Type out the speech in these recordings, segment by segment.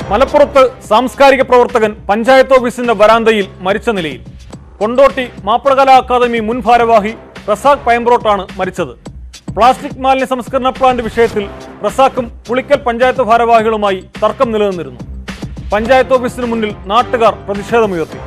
മലപ്പുറത്ത് സാംസ്കാരിക പ്രവർത്തകൻ പഞ്ചായത്ത് ഓഫീസിന്റെ വരാന്തയിൽ മരിച്ച നിലയിൽ. കൊണ്ടോട്ടി മാപ്പിളകലാ അക്കാദമി മുൻ ഭാരവാഹി റസാഖ് പയമ്പ്രോട്ടാണ് മരിച്ചത്. പ്ലാസ്റ്റിക് മാലിന്യ സംസ്കരണ പ്ലാന്റ് വിഷയത്തിൽ റസാഖും പുളിക്കൽ പഞ്ചായത്ത് ഭാരവാഹികളുമായി തർക്കം നിലനിന്നിരുന്നു. പഞ്ചായത്ത് ഓഫീസിന് മുന്നിൽ നാട്ടുകാർ പ്രതിഷേധമുയർത്തി.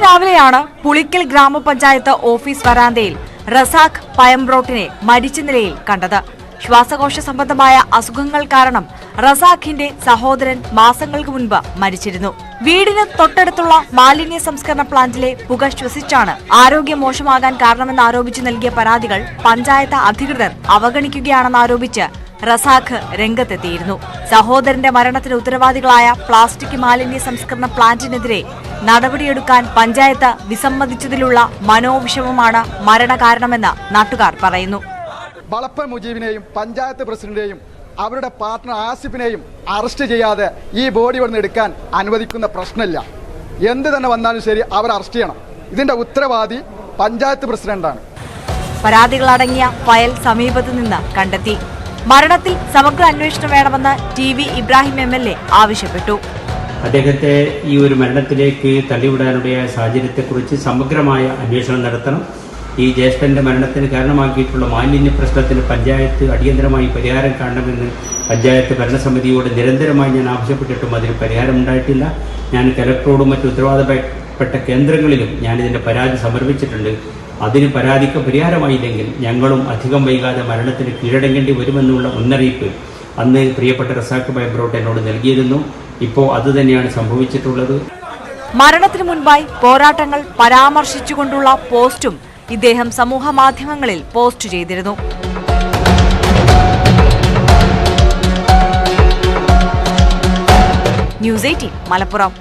രാവിലെയാണ് പുളിക്കൽ ഗ്രാമപഞ്ചായത്ത് ഓഫീസ് വരാന്തയിൽ റസാഖ് പയമ്പ്രോട്ടിനെ മരിച്ച നിലയിൽ കണ്ടത്. ശ്വാസകോശ സംബന്ധമായ അസുഖങ്ങൾ കാരണം റസാഖിന്റെ സഹോദരൻ മാസങ്ങൾക്ക് മുൻപ് മരിച്ചിരുന്നു. വീടിന് തൊട്ടടുത്തുള്ള മാലിന്യ സംസ്കരണ പ്ലാന്റിലെ പുക ശ്വസിച്ചാണ് ആരോഗ്യം മോശമാകാൻ കാരണമെന്ന് ആരോപിച്ച് നൽകിയ പരാതികൾ പഞ്ചായത്ത് അധികൃതർ അവഗണിക്കുകയാണെന്നാരോപിച്ച് റസാഖ് രംഗത്തെത്തിയിരുന്നു. സഹോദരന്റെ മരണത്തിന് ഉത്തരവാദികളായ പ്ലാസ്റ്റിക് മാലിന്യ സംസ്കരണ പ്ലാന്റിനെതിരെ നടപടിയെടുക്കാൻ പഞ്ചായത്ത് വിസമ്മതിച്ചതിലുള്ള മനോവിഷമമാണ് മരണകാരണമെന്ന് നാട്ടുകാർ പറയുന്നു. വളപ്പൻ മുജീബിനെയും പഞ്ചായത്ത് പ്രസിഡന്റിനെയും അവരുടെ പാർട്ട്ണർ ആസിഫിനെയും അറസ്റ്റ് ചെയ്യാതെ ഈ ബോഡി ഇവിടുന്ന് എടുക്കാൻ അനുവദിക്കുന്ന പ്രശ്നമില്ല. എന്ത് തന്നെ വന്നാലും ശരി അവർ അറസ്റ്റ് ചെയ്യണം. ഇതിന്റെ ഉത്തരവാദി പഞ്ചായത്ത് പ്രസിഡന്റാണ്. പരാതികളടങ്ങിയ ഫയൽ സമീപത്ത് നിന്ന് കണ്ടെത്തി. മരണത്തിൽ സമഗ്ര അന്വേഷണം വേണമെന്ന് TV ഇബ്രാഹിം MLA ആവശ്യപ്പെട്ടു. അദ്ദേഹത്തെ ഈ ഒരു മരണത്തിലേക്ക് തള്ളിവിടാനുണ്ടായ സാഹചര്യത്തെക്കുറിച്ച് സമഗ്രമായ അന്വേഷണം നടത്തണം. ഈ ജ്യേഷ്ഠന്റെ മരണത്തിന് കാരണമാക്കിയിട്ടുള്ള മാലിന്യ പ്രശ്നത്തിന് പഞ്ചായത്ത് അടിയന്തരമായി പരിഹാരം കാണണമെന്ന് പഞ്ചായത്ത് ഭരണസമിതിയോട് നിരന്തരമായി ഞാൻ ആവശ്യപ്പെട്ടിട്ടും അതിന് പരിഹാരം ഉണ്ടായിട്ടില്ല. ഞാൻ കലക്ടറോടും മറ്റു ഉത്തരവാദപ്പെട്ട കേന്ദ്രങ്ങളിലും ഞാനിതിൻ്റെ പരാതി സമർപ്പിച്ചിട്ടുണ്ട്. അതിന് പരാതിക്ക് പരിഹാരമായില്ലെങ്കിൽ ഞങ്ങളും അധികം വൈകാതെ മരണത്തിന് കീഴടങ്ങേണ്ടി വരുമെന്നുള്ള മുന്നറിയിപ്പ് അന്ന് പ്രിയപ്പെട്ട റസാഖ് പയമ്പ്രോട്ട് എന്നോട് നൽകിയിരുന്നു. ഇപ്പോൾ അതുതന്നെയാണ് സംഭവിച്ചിട്ടുള്ളത്. മരണത്തിന് മുൻപായി പോരാട്ടങ്ങൾ പരാമർശിച്ചുകൊണ്ടുള്ള പോസ്റ്റും ഇദ്ദേഹം സമൂഹ മാധ്യമങ്ങളിൽ പോസ്റ്റ് ചെയ്തിരുന്നു. ന്യൂസ് 18 മലപ്പുറം.